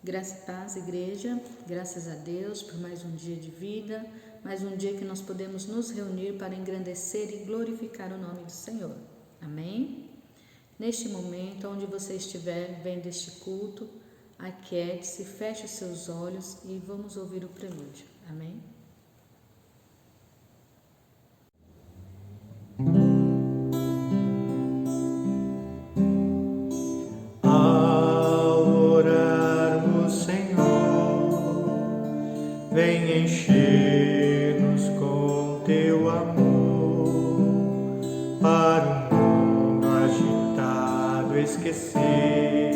Graça e paz, igreja, graças a Deus por mais um dia de vida, mais um dia que nós podemos nos reunir para engrandecer e glorificar o nome do Senhor. Amém? Neste momento, onde você estiver vendo este culto, aquiete-se, feche os seus olhos e vamos ouvir o prelúdio. Amém? Vem encher-nos com teu amor, para o mundo agitado esquecer,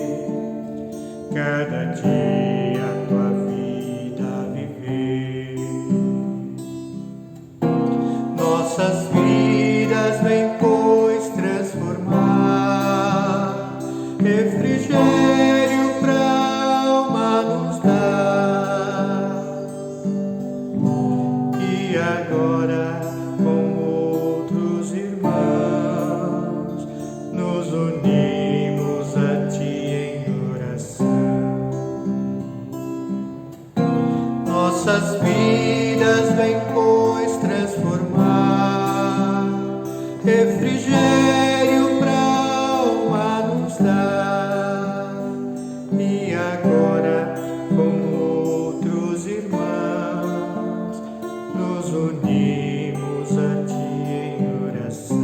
cada dia a tua vida viver. Nossas vidas vem, pois, transformar, refrigério pra alma nos dar. E agora, com outros irmãos, nos unimos a Ti em oração. Nossas vidas vem, pois, transformar, refrigério pra alma nos dar. E agora, com outros irmãos, nos unimos a Ti em oração.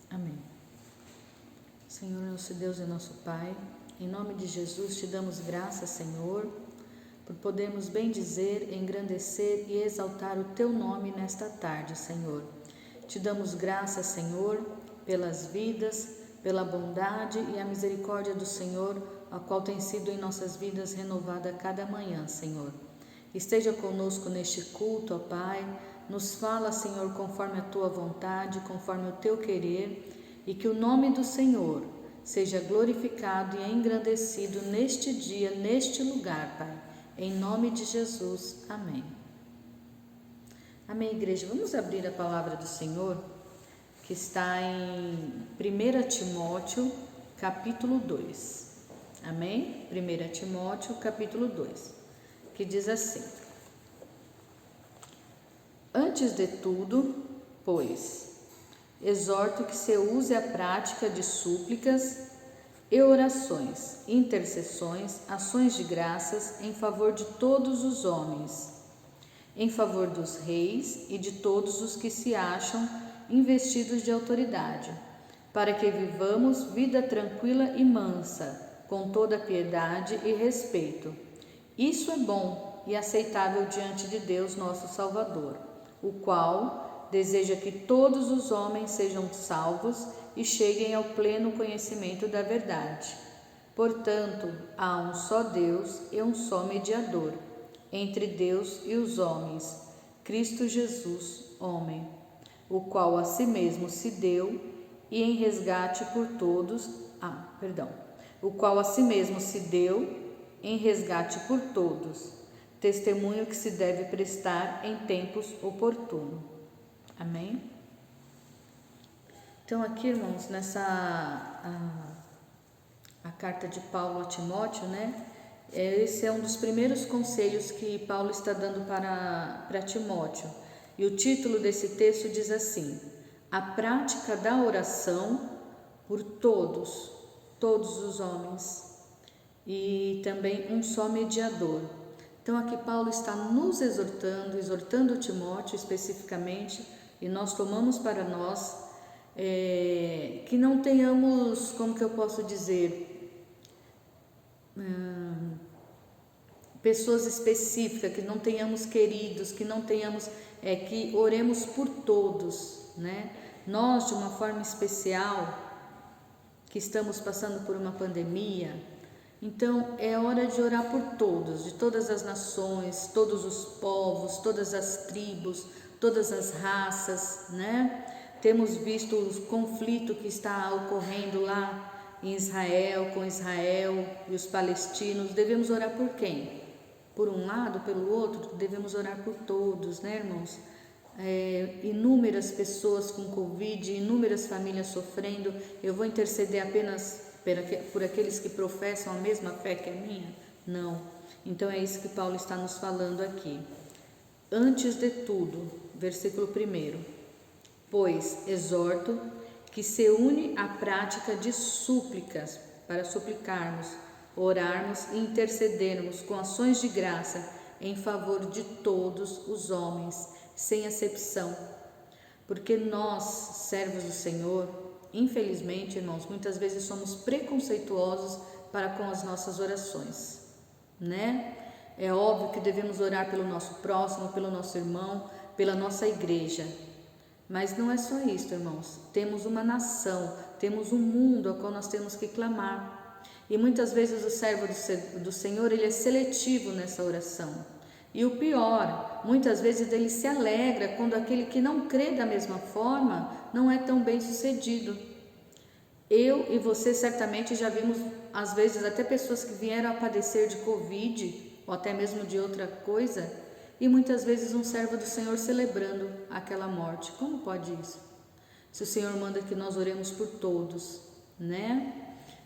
Amém. Senhor, nosso Deus e nosso Pai, em nome de Jesus te damos graças, Senhor, por podermos bendizer, engrandecer e exaltar o Teu nome nesta tarde, Senhor. Te damos graças, Senhor, pelas vidas, pela bondade e a misericórdia do Senhor, a qual tem sido em nossas vidas renovada a cada manhã, Senhor. Esteja conosco neste culto, ó Pai, nos fala, Senhor, conforme a Tua vontade, conforme o Teu querer, e que o nome do Senhor seja glorificado e engrandecido neste dia, neste lugar, Pai. Em nome de Jesus, amém. Amém, igreja. Vamos abrir a palavra do Senhor, que está em 1 Timóteo, capítulo 2. Amém? 1 Timóteo, capítulo 2, que diz assim: Antes de tudo, pois, exorto que se use a prática de súplicas e orações, intercessões, ações de graças em favor de todos os homens, em favor dos reis e de todos os que se acham investidos de autoridade, para que vivamos vida tranquila e mansa, com toda piedade e respeito. Isso é bom e aceitável diante de Deus, nosso Salvador, o qual deseja que todos os homens sejam salvos e cheguem ao pleno conhecimento da verdade. Portanto, há um só Deus e um só mediador entre Deus e os homens, Cristo Jesus, homem, o qual a si mesmo se deu e em resgate por todos, o qual a si mesmo se deu em resgate por todos, testemunho que se deve prestar em tempos oportunos. Amém? Então aqui, irmãos, nessa a carta de Paulo a Timóteo, né? Esse é um dos primeiros conselhos que Paulo está dando para Timóteo. E o título desse texto diz assim: a prática da oração por todos os homens, e também um só mediador. Então aqui Paulo está nos exortando Timóteo especificamente, e nós tomamos para nós que não tenhamos, como que eu posso dizer, pessoas específicas, que não tenhamos queridos, que não tenhamos, que oremos por todos, né? Nós, de uma forma especial, que estamos passando por uma pandemia, então é hora de orar por todos, de todas as nações, todos os povos, todas as tribos, todas as raças, né? Temos visto o conflito que está ocorrendo lá em Israel, com Israel e os palestinos. Devemos orar por quem? por um lado, pelo outro, devemos orar por todos, né, irmãos? Inúmeras pessoas com Covid, inúmeras famílias sofrendo. Eu vou interceder apenas por aqueles que professam a mesma fé que a minha? Não. Então é isso que Paulo está nos falando aqui. Antes de tudo, versículo 1, pois exorto que se une à prática de súplicas, para suplicarmos, orarmos e intercedermos com ações de graça em favor de todos os homens, sem acepção. Porque nós, servos do Senhor, infelizmente, irmãos, muitas vezes somos preconceituosos para com as nossas orações, né? É óbvio que devemos orar pelo nosso próximo, pelo nosso irmão, pela nossa igreja. Mas não é só isso, irmãos. Temos uma nação, temos um mundo a qual nós temos que clamar. E muitas vezes o servo do Senhor, ele é seletivo nessa oração. E o pior, muitas vezes ele se alegra quando aquele que não crê da mesma forma não é tão bem sucedido. Eu e você certamente já vimos, às vezes, até pessoas que vieram a padecer de Covid ou até mesmo de outra coisa, e muitas vezes um servo do Senhor celebrando aquela morte. Como pode isso? Se o Senhor manda que nós oremos por todos, né?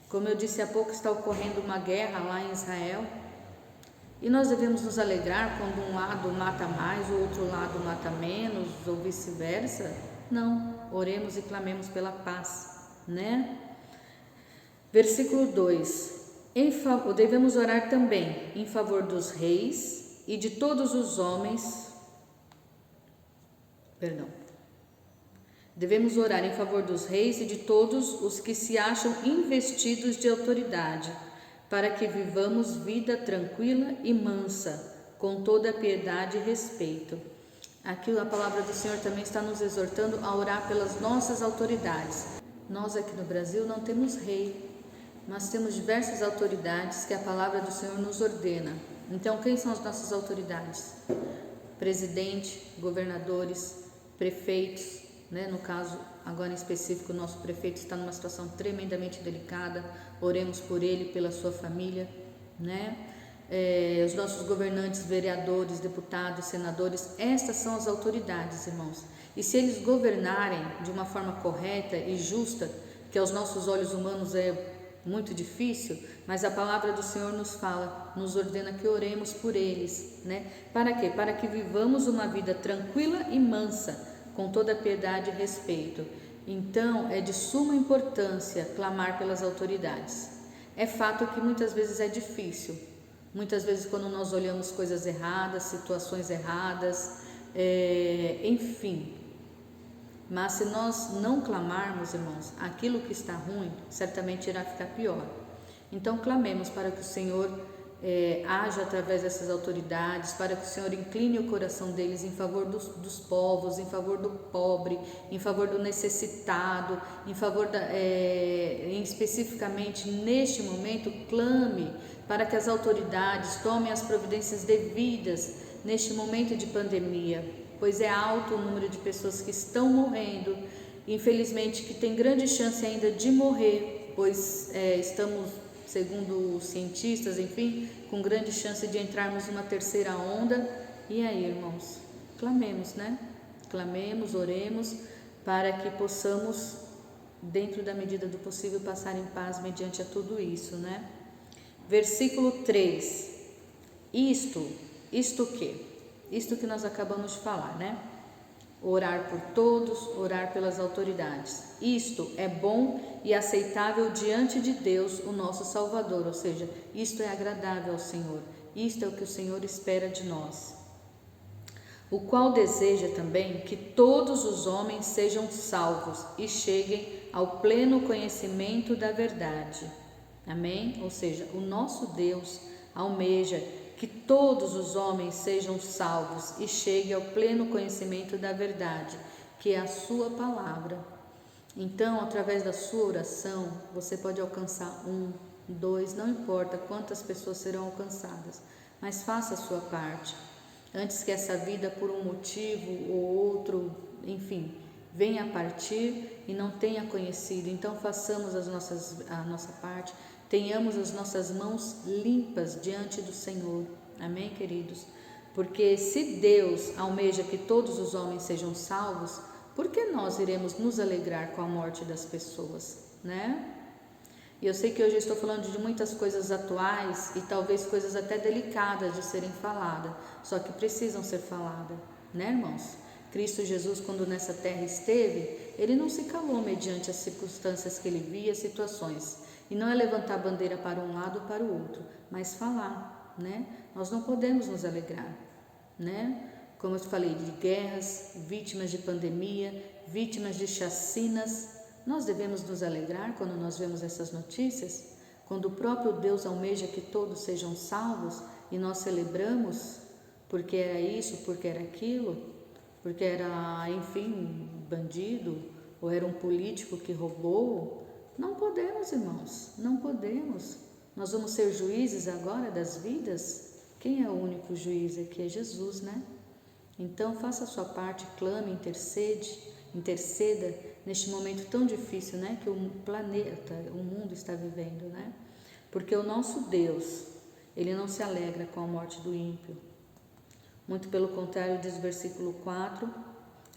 Como eu disse há pouco, está ocorrendo uma guerra lá em Israel, e nós devemos nos alegrar quando um lado mata mais, o outro lado mata menos, ou vice-versa? Não, oremos e clamemos pela paz, né? Versículo 2, devemos orar também em favor dos reis e de todos os homens, devemos orar em favor dos reis e de todos os que se acham investidos de autoridade, para que vivamos vida tranquila e mansa, com toda a piedade e respeito. Aqui a palavra do Senhor também está nos exortando a orar pelas nossas autoridades. Nós aqui no Brasil não temos rei, mas temos diversas autoridades que a palavra do Senhor nos ordena. Então, quem são as nossas autoridades? Presidente, governadores, prefeitos, né? No caso, agora em específico, o nosso prefeito está numa situação tremendamente delicada. Oremos por ele, pela sua família, né? Os nossos governantes, vereadores, deputados, senadores, estas são as autoridades, irmãos. E se eles governarem de uma forma correta e justa, que aos nossos olhos humanos é muito difícil, mas a palavra do Senhor nos fala, nos ordena que oremos por eles, né? Para quê? Para que vivamos uma vida tranquila e mansa, com toda piedade e respeito. Então, é de suma importância clamar pelas autoridades. É fato que muitas vezes é difícil, muitas vezes quando nós olhamos coisas erradas, situações erradas, enfim. Mas se nós não clamarmos, irmãos, aquilo que está ruim, certamente irá ficar pior. Então clamemos para que o Senhor haja através dessas autoridades, para que o Senhor incline o coração deles em favor dos povos, em favor do pobre, em favor do necessitado, em favor especificamente neste momento, clame para que as autoridades tomem as providências devidas neste momento de pandemia, pois é alto o número de pessoas que estão morrendo, infelizmente que tem grande chance ainda de morrer, pois estamos, segundo os cientistas, enfim, com grande chance de entrarmos numa terceira onda. E aí, irmãos, clamemos, né? Clamemos, oremos, para que possamos, dentro da medida do possível, passar em paz mediante a tudo isso, né? Versículo 3, isto o quê? Isto que nós acabamos de falar, né? Orar por todos, orar pelas autoridades. Isto é bom e aceitável diante de Deus, o nosso Salvador, ou seja, isto é agradável ao Senhor. Isto é o que o Senhor espera de nós. O qual deseja também que todos os homens sejam salvos e cheguem ao pleno conhecimento da verdade. Amém? Ou seja, o nosso Deus almeja que todos os homens sejam salvos e cheguem ao pleno conhecimento da verdade, que é a sua palavra. Então, através da sua oração, você pode alcançar 1, 2, não importa quantas pessoas serão alcançadas, mas faça a sua parte, antes que essa vida, por um motivo ou outro, enfim, venha a partir e não tenha conhecido. Então, façamos a nossa parte, tenhamos as nossas mãos limpas diante do Senhor, Amém, queridos? Porque se Deus almeja que todos os homens sejam salvos, por que nós iremos nos alegrar com a morte das pessoas, né? E eu sei que hoje eu estou falando de muitas coisas atuais e talvez coisas até delicadas de serem faladas, só que precisam ser faladas, né, irmãos? Cristo Jesus, quando nessa terra esteve, ele não se calou mediante as circunstâncias que ele via, situações. E não é levantar a bandeira para um lado ou para o outro, mas falar, né? Nós não podemos nos alegrar, né? Como eu falei, de guerras, vítimas de pandemia, vítimas de chacinas. Nós devemos nos alegrar quando nós vemos essas notícias, quando o próprio Deus almeja que todos sejam salvos e nós celebramos porque era isso, porque era aquilo, porque era, enfim, bandido ou era um político que roubou. Não podemos, irmãos, não podemos. Nós vamos ser juízes agora das vidas? Quem é o único juiz aqui? É Jesus, né? Então faça a sua parte, clame, interceda neste momento tão difícil, né, que o planeta, o mundo está vivendo, né? Porque o nosso Deus, ele não se alegra com a morte do ímpio. Muito pelo contrário, diz o versículo 4,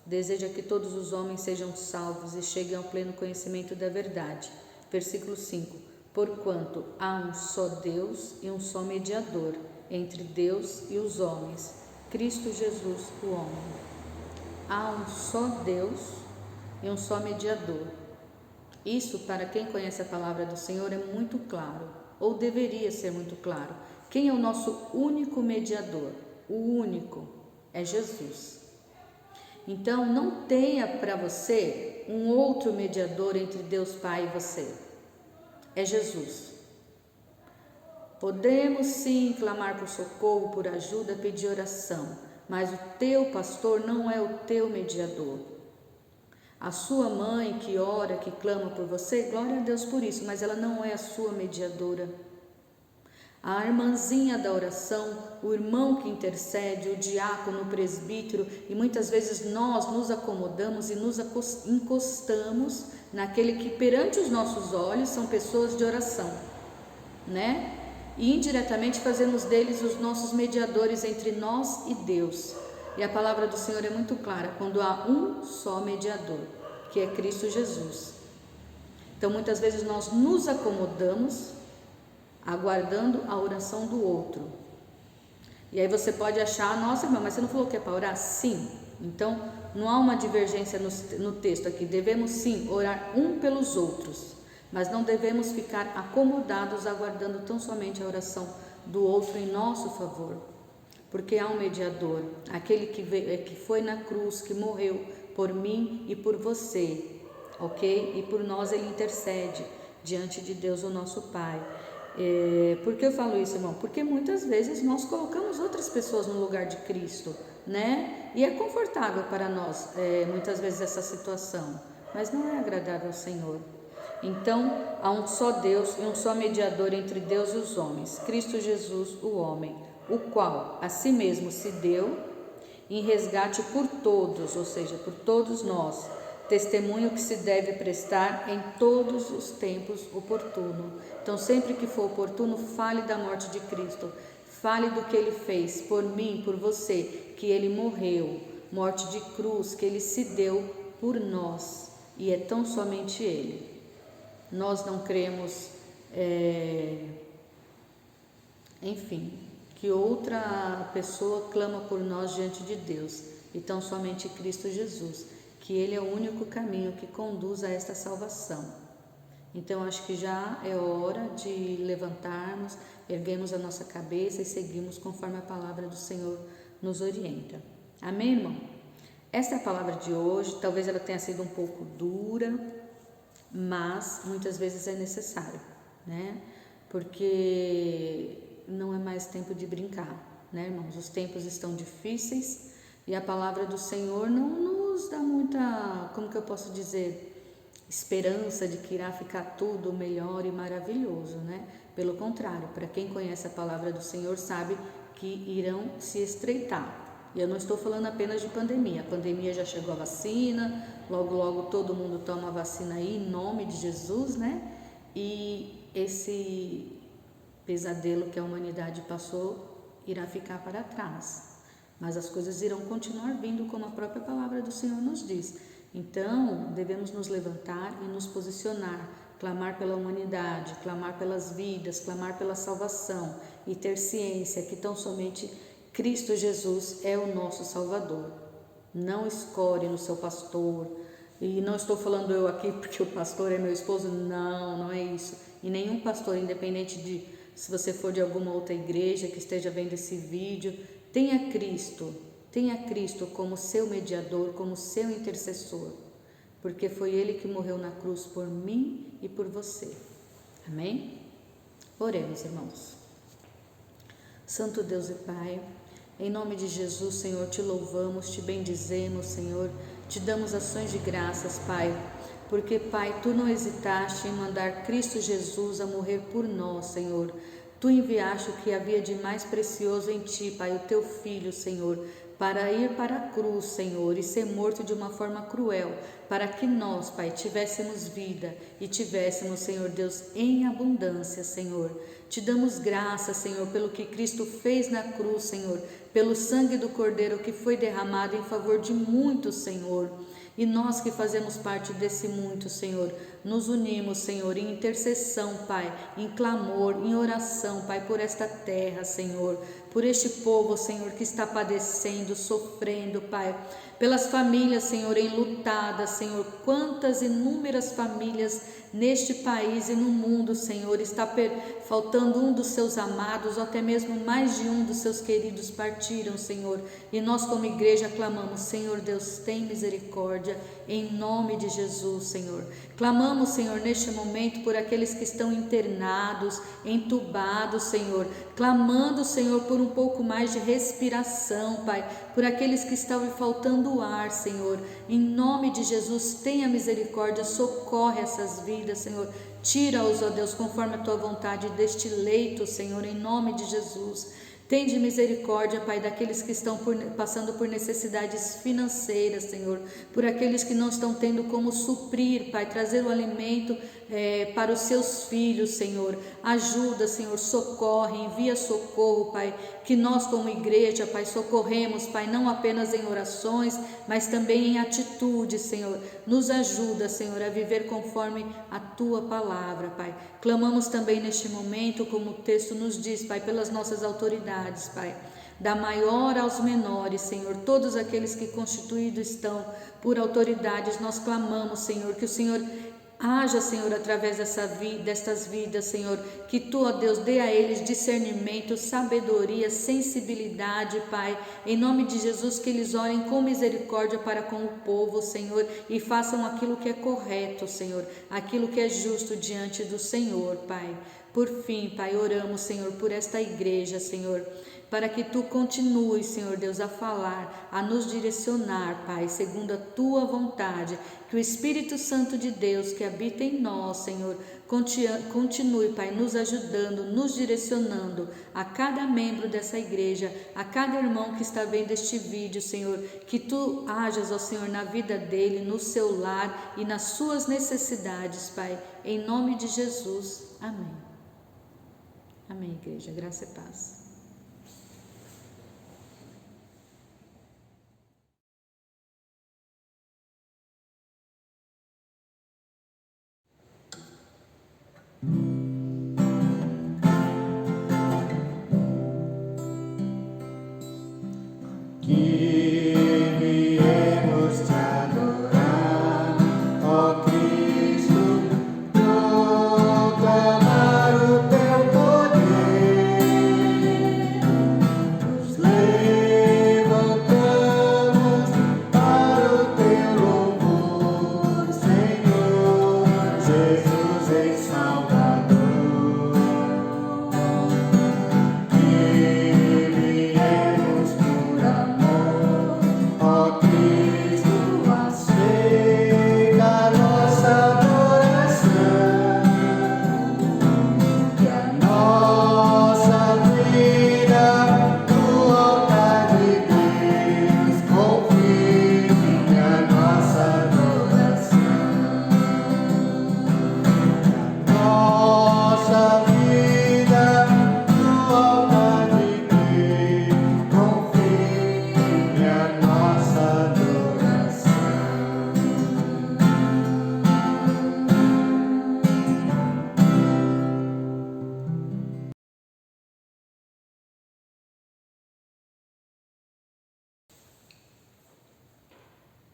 deseja que todos os homens sejam salvos e cheguem ao pleno conhecimento da verdade. Versículo 5, porquanto há um só Deus e um só mediador entre Deus e os homens, Cristo Jesus, o homem. Há um só Deus e um só mediador. Isso, para quem conhece a palavra do Senhor, é muito claro, ou deveria ser muito claro. Quem é o nosso único mediador? O único é Jesus. Então, não tenha para você um outro mediador entre Deus Pai e você. É Jesus. Podemos sim clamar por socorro, por ajuda, pedir oração, mas o teu pastor não é o teu mediador. A sua mãe que ora, que clama por você, glória a Deus por isso, mas ela não é a sua mediadora. A irmãzinha da oração, o irmão que intercede, o diácono, o presbítero, e muitas vezes nós nos acomodamos e nos encostamos naquele que perante os nossos olhos são pessoas de oração, né? E indiretamente fazemos deles os nossos mediadores entre nós e Deus. E a palavra do Senhor é muito clara, quando há um só mediador, que é Cristo Jesus. Então muitas vezes nós nos acomodamos aguardando a oração do outro. E aí você pode achar, nossa irmã, mas você não falou que é para orar? Sim. Então não há uma divergência no texto aqui, devemos sim orar um pelos outros, mas não devemos ficar acomodados aguardando tão somente a oração do outro em nosso favor, porque há um mediador, aquele que foi na cruz, que morreu por mim e por você, ok? E por nós ele intercede diante de Deus, o nosso Pai. Por que eu falo isso, irmão? Porque muitas vezes nós colocamos outras pessoas no lugar de Cristo, né? E é confortável para nós, muitas vezes, essa situação, mas não é agradável ao Senhor. Então, há um só Deus e um só mediador entre Deus e os homens, Cristo Jesus, o homem, o qual a si mesmo se deu em resgate por todos, ou seja, por todos nós, testemunho que se deve prestar em todos os tempos oportuno. Então, sempre que for oportuno, fale da morte de Cristo, fale do que ele fez por mim, por você, que ele morreu, morte de cruz, que ele se deu por nós, e é tão somente ele. Nós não cremos, enfim, que outra pessoa clama por nós diante de Deus, e tão somente Cristo Jesus, que ele é o único caminho que conduz a esta salvação. Então acho que já é hora de levantarmos, erguermos a nossa cabeça e seguirmos conforme a palavra do Senhor nos orienta. Amém, irmão? Esta é a palavra de hoje, talvez ela tenha sido um pouco dura, mas muitas vezes é necessário, né? Porque não é mais tempo de brincar, né, irmãos? Os tempos estão difíceis e a palavra do Senhor não nos dá muita, como que eu posso dizer, esperança de que irá ficar tudo melhor e maravilhoso, né? Pelo contrário, para quem conhece a palavra do Senhor sabe que irão se estreitar. E eu não estou falando apenas de pandemia. A pandemia já chegou a vacina, logo logo todo mundo toma a vacina aí em nome de Jesus, né? E esse pesadelo que a humanidade passou irá ficar para trás, mas as coisas irão continuar vindo como a própria palavra do Senhor nos diz. Então, devemos nos levantar e nos posicionar, clamar pela humanidade, clamar pelas vidas, clamar pela salvação e ter ciência que tão somente Cristo Jesus é o nosso Salvador. Não escore no seu pastor, e não estou falando eu aqui porque o pastor é meu esposo, não é isso. E nenhum pastor, independente de se você for de alguma outra igreja que esteja vendo esse vídeo, tenha Cristo como seu mediador, como seu intercessor, porque foi Ele que morreu na cruz por mim e por você. Amém? Oremos, irmãos. Santo Deus e Pai, em nome de Jesus, Senhor, te louvamos, te bendizemos, Senhor, te damos ações de graças, Pai, porque, Pai, Tu não hesitaste em mandar Cristo Jesus a morrer por nós, Senhor. Tu enviaste o que havia de mais precioso em Ti, Pai, o Teu Filho, Senhor, para ir para a cruz, Senhor, e ser morto de uma forma cruel, para que nós, Pai, tivéssemos vida e tivéssemos, Senhor Deus, em abundância, Senhor. Te damos graças, Senhor, pelo que Cristo fez na cruz, Senhor, pelo sangue do Cordeiro que foi derramado em favor de muitos, Senhor. E nós que fazemos parte desse muito, Senhor, nos unimos, Senhor, em intercessão, Pai, em clamor, em oração, Pai, por esta terra, Senhor, por este povo, Senhor, que está padecendo, sofrendo, Pai, pelas famílias, Senhor, enlutadas, Senhor, quantas inúmeras famílias neste país e no mundo, Senhor, está faltando um dos seus amados, ou até mesmo mais de um dos seus queridos partiram, Senhor, e nós como igreja clamamos, Senhor Deus, tem misericórdia, em nome de Jesus, Senhor. Clamamos, Senhor, neste momento por aqueles que estão internados, entubados, Senhor, clamando, Senhor, por um pouco mais de respiração, Pai, por aqueles que estavam faltando ar, Senhor, em nome de Jesus, tenha misericórdia, socorre essas vidas, Senhor, tira-os, ó Deus, conforme a Tua vontade deste leito, Senhor, em nome de Jesus. Tende misericórdia, Pai, daqueles que estão passando por necessidades financeiras, Senhor, por aqueles que não estão tendo como suprir, Pai, trazer o alimento para os seus filhos, Senhor. Ajuda, Senhor, socorre, envia socorro, Pai, que nós como igreja, Pai, socorremos, Pai, não apenas em orações, mas também em atitudes, Senhor. Nos ajuda, Senhor, a viver conforme a Tua palavra, Pai. Clamamos também neste momento, como o texto nos diz, Pai, pelas nossas autoridades, Pai, da maior aos menores, Senhor, todos aqueles que constituídos estão por autoridades, nós clamamos, Senhor, que o Senhor haja, Senhor, através destas vidas, Senhor, que Tu, ó Deus, dê a eles discernimento, sabedoria, sensibilidade, Pai, em nome de Jesus, que eles orem com misericórdia para com o povo, Senhor, e façam aquilo que é correto, Senhor, aquilo que é justo diante do Senhor, Pai. Por fim, Pai, oramos, Senhor, por esta igreja, Senhor, para que Tu continues, Senhor Deus, a falar, a nos direcionar, Pai, segundo a Tua vontade, que o Espírito Santo de Deus que habita em nós, Senhor, continue, Pai, nos ajudando, nos direcionando a cada membro dessa igreja, a cada irmão que está vendo este vídeo, Senhor, que Tu hajas, ó Senhor, na vida dele, no seu lar e nas suas necessidades, Pai, em nome de Jesus, amém. Amém, igreja, graça e paz. Que viemos te adorar, ó Cristo, proclamar o Teu poder.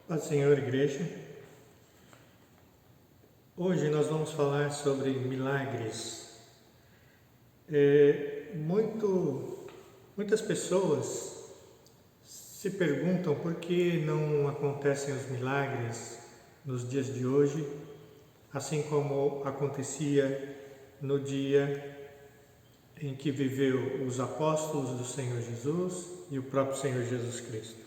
Paz do Senhor, igreja. Hoje nós vamos falar sobre milagres. Muitas pessoas se perguntam por que não acontecem os milagres nos dias de hoje, assim como acontecia no dia em que viveu os apóstolos do Senhor Jesus e o próprio Senhor Jesus Cristo.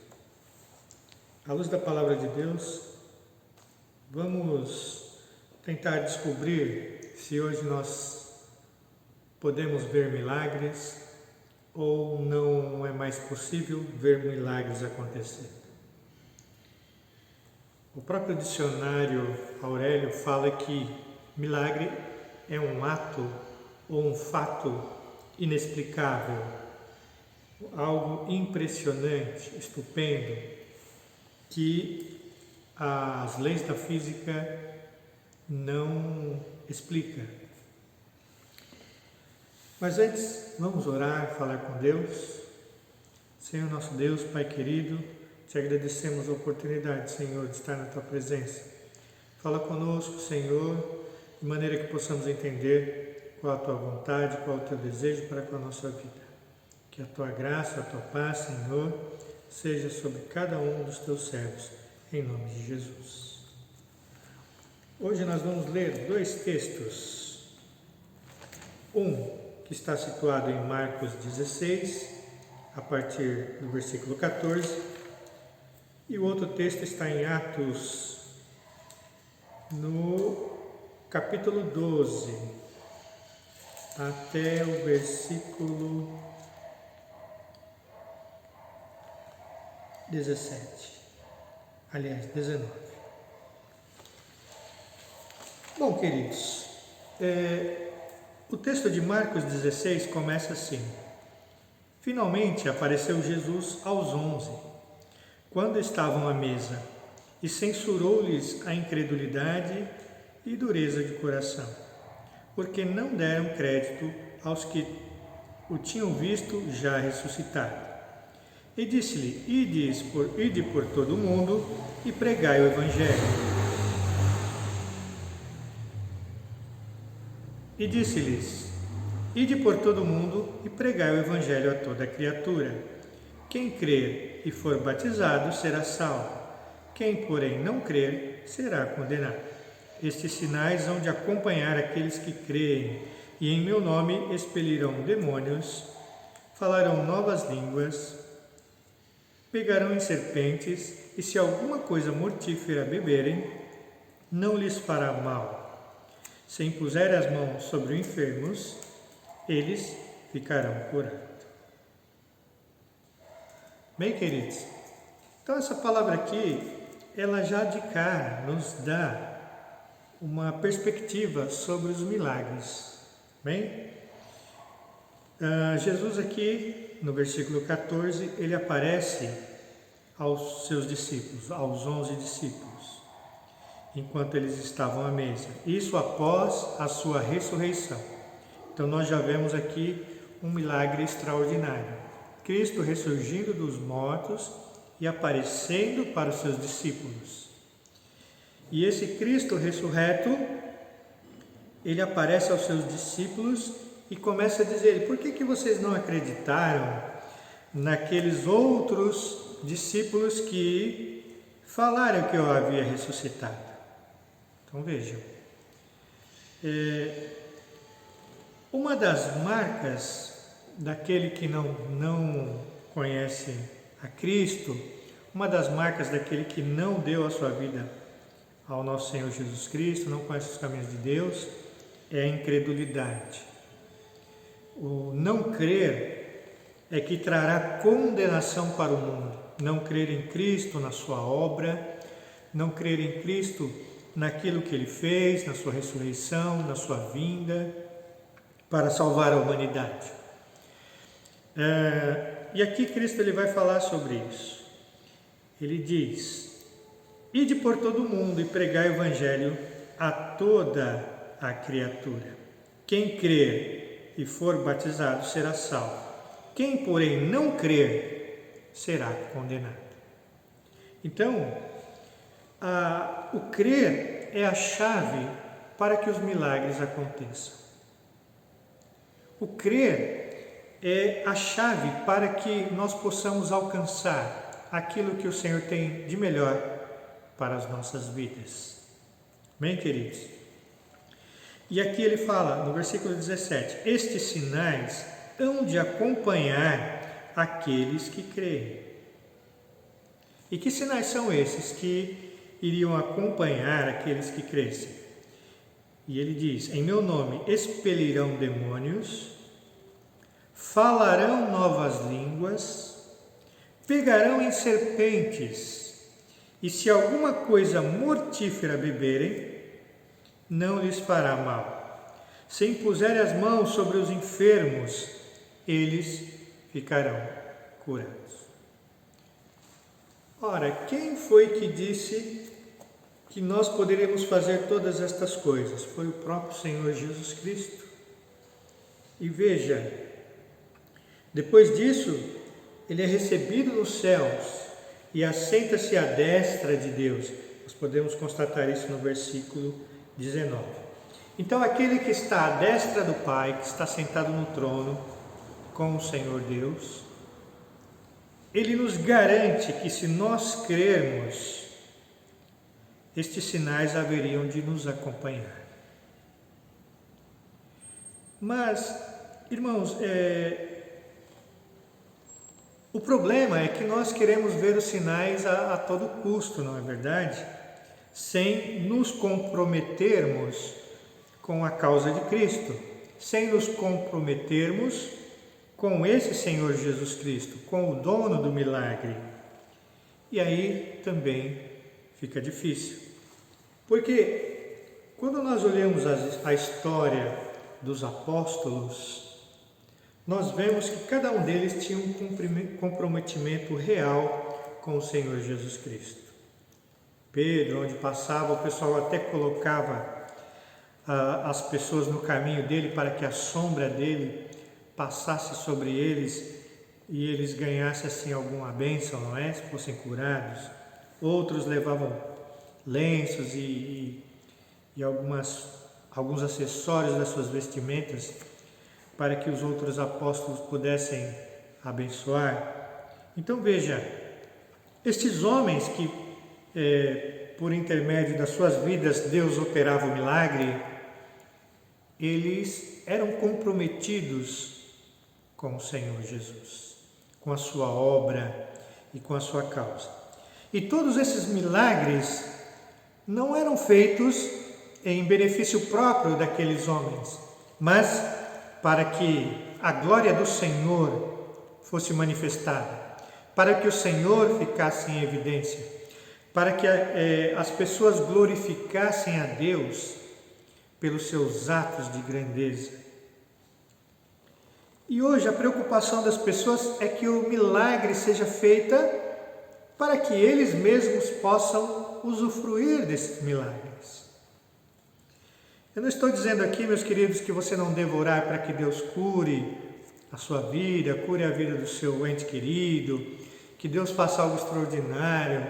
À luz da palavra de Deus, vamos tentar descobrir se hoje nós podemos ver milagres ou não é mais possível ver milagres acontecer. O próprio dicionário Aurélio fala que milagre é um ato ou um fato inexplicável, algo impressionante, estupendo, que as leis da física não explicam. Mas antes, vamos orar, falar com Deus. Senhor nosso Deus, Pai querido, te agradecemos a oportunidade, Senhor, de estar na Tua presença. Fala conosco, Senhor, de maneira que possamos entender qual a Tua vontade, qual é o Teu desejo para com a nossa vida. Que a Tua graça, a Tua paz, Senhor, seja sobre cada um dos Teus servos, em nome de Jesus. Hoje nós vamos ler dois textos. Um que está situado em Marcos 16, a partir do versículo 14, e o outro texto está em Atos, no capítulo 12, até o versículo 19. Bom, queridos, o texto de Marcos 16 começa assim: Finalmente apareceu Jesus aos 11, quando estavam à mesa, e censurou-lhes a incredulidade e dureza de coração, porque não deram crédito aos que o tinham visto já ressuscitado. E disse-lhe: Ide por todo o mundo e pregai o Evangelho. E disse-lhes: Ide por todo o mundo e pregai o Evangelho a toda criatura. Quem crer e for batizado será salvo. Quem, porém, não crer será condenado. Estes sinais hão de acompanhar aqueles que creem, e em meu nome expelirão demônios, falarão novas línguas, pegarão em serpentes, e se alguma coisa mortífera beberem, não lhes fará mal. Se impuserem as mãos sobre os enfermos, eles ficarão curados. Bem, queridos, então essa palavra aqui, ela já de cara nos dá uma perspectiva sobre os milagres. Bem, Jesus aqui, no versículo 14, ele aparece aos seus discípulos, aos 11 discípulos, enquanto eles estavam à mesa. Isso após a sua ressurreição. Então nós já vemos aqui um milagre extraordinário. Cristo ressurgindo dos mortos e aparecendo para os seus discípulos. E esse Cristo ressurreto, ele aparece aos seus discípulos e começa a dizer: por que vocês não acreditaram naqueles outros discípulos que falaram que eu havia ressuscitado? Então vejam, uma das marcas daquele que não conhece a Cristo, uma das marcas daquele que não deu a sua vida ao nosso Senhor Jesus Cristo, não conhece os caminhos de Deus, é a incredulidade. O não crer é que trará condenação para o mundo. Não crer em Cristo, na sua obra, não crer em Cristo naquilo que Ele fez, na sua ressurreição, na sua vinda, para salvar a humanidade. E aqui Cristo ele vai falar sobre isso. Ele diz: Ide por todo o mundo e pregai o Evangelho a toda a criatura. Quem crer e for batizado será salvo. Quem, porém, não crer será condenado. Então, O crer é a chave para que os milagres aconteçam. O crer é a chave para que nós possamos alcançar aquilo que o Senhor tem de melhor para as nossas vidas. Bem, queridos? E aqui ele fala, no versículo 17, estes sinais hão de acompanhar aqueles que creem. E que sinais são esses que iriam acompanhar aqueles que crescem? E ele diz, em meu nome expelirão demônios, falarão novas línguas, pegarão em serpentes, e se alguma coisa mortífera beberem, não lhes fará mal. Se impuserem as mãos sobre os enfermos, eles ficarão curados. Ora, quem foi que disse que nós poderíamos fazer todas estas coisas? Foi o próprio Senhor Jesus Cristo. E veja, depois disso, ele é recebido nos céus e assenta-se à destra de Deus. Nós podemos constatar isso no versículo 19. Então, aquele que está à destra do Pai, que está sentado no trono com o Senhor Deus, ele nos garante que se nós crermos, estes sinais haveriam de nos acompanhar. Mas, irmãos, o problema é que nós queremos ver os sinais a todo custo, não é verdade? Sem nos comprometermos com a causa de Cristo, sem nos comprometermos com esse Senhor Jesus Cristo, com o dono do milagre. E aí também fica difícil. Porque quando nós olhamos a história dos apóstolos, nós vemos que cada um deles tinha um comprometimento real com o Senhor Jesus Cristo. Pedro, onde passava, o pessoal até colocava as pessoas no caminho dele para que a sombra dele passasse sobre eles e eles ganhassem assim alguma bênção, não é? Se fossem curados. Outros levavam lenços e alguns acessórios das suas vestimentas para que os outros apóstolos pudessem abençoar. Então veja, estes homens que por intermédio das suas vidas Deus operava o milagre, eles eram comprometidos com o Senhor Jesus, com a sua obra e com a sua causa. E todos esses milagres não eram feitos em benefício próprio daqueles homens, mas para que a glória do Senhor fosse manifestada, para que o Senhor ficasse em evidência, para que as pessoas glorificassem a Deus pelos seus atos de grandeza. E hoje a preocupação das pessoas é que o milagre seja feito para que eles mesmos possam usufruir desses milagres. Eu não estou dizendo aqui, meus queridos, que você não deva orar para que Deus cure a sua vida, cure a vida do seu ente querido, que Deus faça algo extraordinário.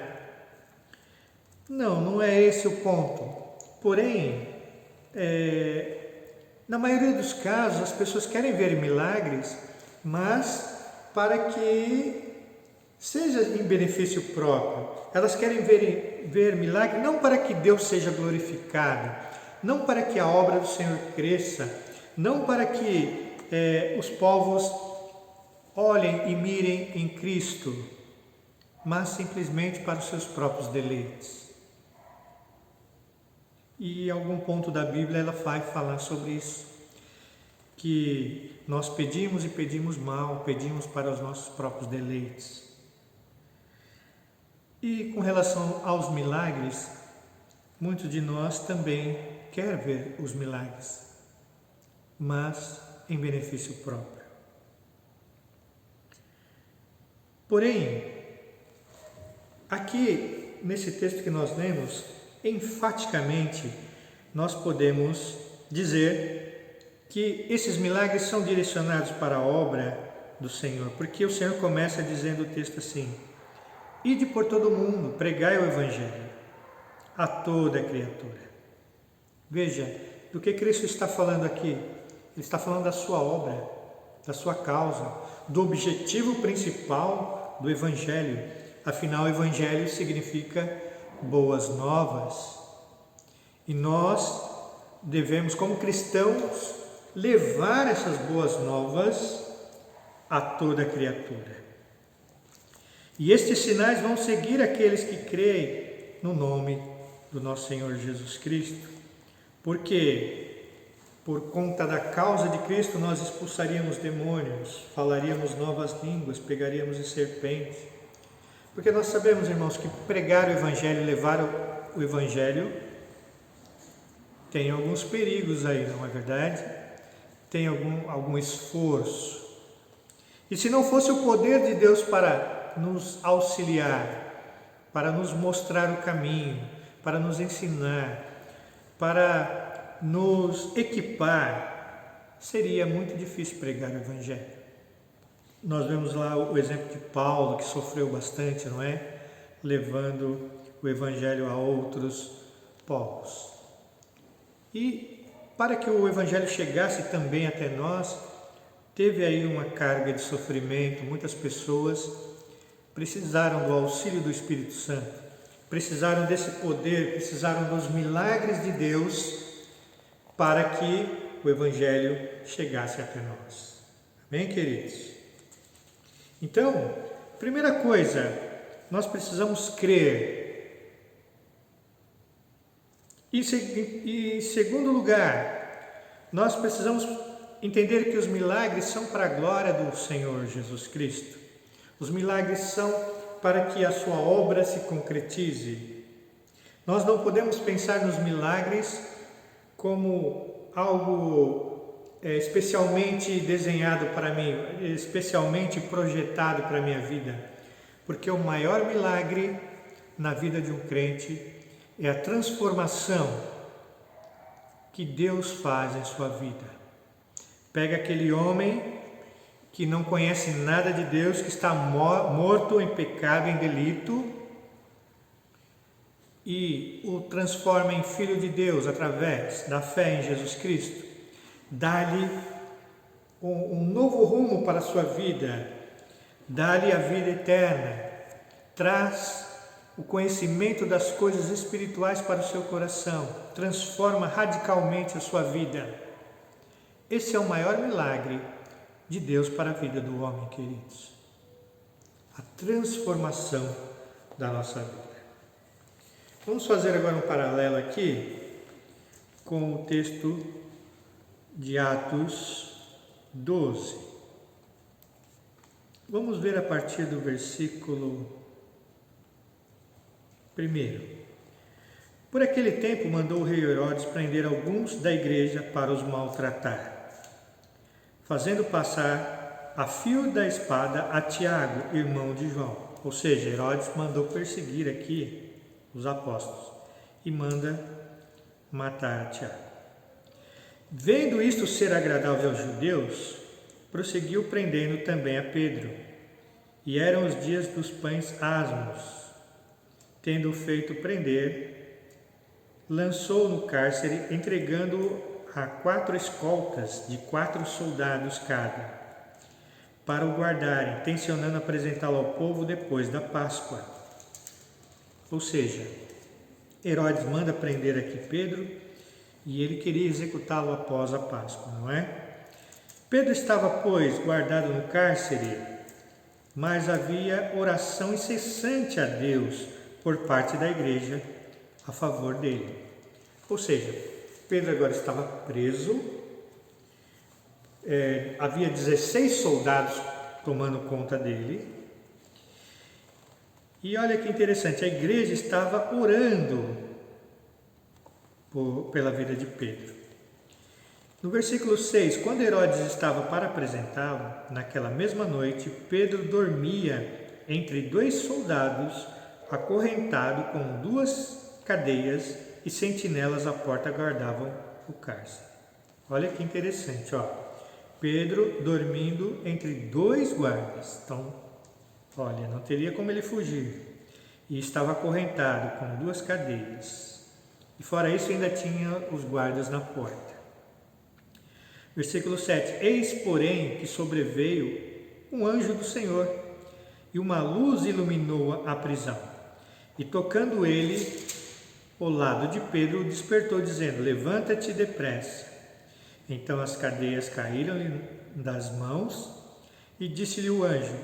Não, não é esse o ponto. Porém, na maioria dos casos, as pessoas querem ver milagres, mas para que seja em benefício próprio. Elas querem ver milagre não para que Deus seja glorificado, não para que a obra do Senhor cresça, não para que os povos olhem e mirem em Cristo, mas simplesmente para os seus próprios deleites. E em algum ponto da Bíblia ela vai falar sobre isso, que nós pedimos e pedimos mal, pedimos para os nossos próprios deleites. E com relação aos milagres, muitos de nós também quer ver os milagres, mas em benefício próprio. Porém, aqui nesse texto que nós lemos, enfaticamente nós podemos dizer que esses milagres são direcionados para a obra do Senhor, porque o Senhor começa dizendo o texto assim: ide por todo o mundo, pregai o Evangelho. a toda criatura. Veja, do que Cristo está falando aqui? Ele está falando da sua obra, da sua causa, do objetivo principal do Evangelho. Afinal, o Evangelho significa boas novas. E nós devemos, como cristãos, levar essas boas novas a toda criatura. E estes sinais vão seguir aqueles que creem no nome do nosso Senhor Jesus Cristo, porque por conta da causa de Cristo nós expulsaríamos demônios, falaríamos novas línguas, pegaríamos em serpentes. Porque nós sabemos, irmãos, que pregar o Evangelho, levar o Evangelho, tem alguns perigos aí, não é verdade? Tem algum esforço. E se não fosse o poder de Deus para nos auxiliar, para nos mostrar o caminho, para nos ensinar, para nos equipar, seria muito difícil pregar o Evangelho. Nós vemos lá o exemplo de Paulo, que sofreu bastante, não é? Levando o Evangelho a outros povos. E para que o Evangelho chegasse também até nós, teve aí uma carga de sofrimento. Muitas pessoas precisaram do auxílio do Espírito Santo, precisaram desse poder, precisaram dos milagres de Deus para que o Evangelho chegasse até nós. Amém, queridos? Então, primeira coisa, nós precisamos crer. E segundo lugar, nós precisamos entender que os milagres são para a glória do Senhor Jesus Cristo. Os milagres são para que a sua obra se concretize. Nós não podemos pensar nos milagres como algo especialmente desenhado para mim, especialmente projetado para a minha vida, porque o maior milagre na vida de um crente é a transformação que Deus faz em sua vida. Pega aquele homem que não conhece nada de Deus, que está morto em pecado, em delito, e o transforma em filho de Deus através da fé em Jesus Cristo. Dá-lhe um novo rumo para a sua vida, dá-lhe a vida eterna, traz o conhecimento das coisas espirituais para o seu coração, transforma radicalmente a sua vida. Esse é o maior milagre de Deus para a vida do homem, queridos. A transformação da nossa vida. Vamos fazer agora um paralelo aqui com o texto de Atos 12. Vamos ver a partir do versículo 1. Por aquele tempo mandou o rei Herodes prender alguns da igreja para os maltratar, fazendo passar a fio da espada a Tiago, irmão de João. Ou seja, Herodes mandou perseguir aqui os apóstolos e manda matar a Tiago. Vendo isto ser agradável aos judeus, prosseguiu prendendo também a Pedro. E eram os dias dos pães asmos. Tendo-o feito prender, lançou-o no cárcere, entregando-o a 4 escoltas de 4 soldados cada, para o guardarem, tencionando apresentá-lo ao povo depois da Páscoa. Ou seja, Herodes manda prender aqui Pedro, e ele queria executá-lo após a Páscoa, não é? Pedro estava, pois, guardado no cárcere, mas havia oração incessante a Deus por parte da igreja a favor dele. Ou seja, Pedro agora estava preso, havia 16 soldados tomando conta dele, e olha que interessante, a igreja estava orando pela vida de Pedro. No versículo 6, quando Herodes estava para apresentá-lo, naquela mesma noite, Pedro dormia entre 2 soldados, acorrentado com 2 cadeias, e sentinelas à porta guardavam o cárcere. Olha que interessante, ó. Pedro dormindo entre 2 guardas. Então, olha, não teria como ele fugir. e estava acorrentado com 2 cadeias. E fora isso ainda tinha os guardas na porta. Versículo 7. Eis, porém, que sobreveio um anjo do Senhor, e uma luz iluminou a prisão. E tocando ele o lado de Pedro, o despertou, dizendo: levanta-te depressa. Então as cadeias caíram-lhe das mãos, e disse-lhe o anjo: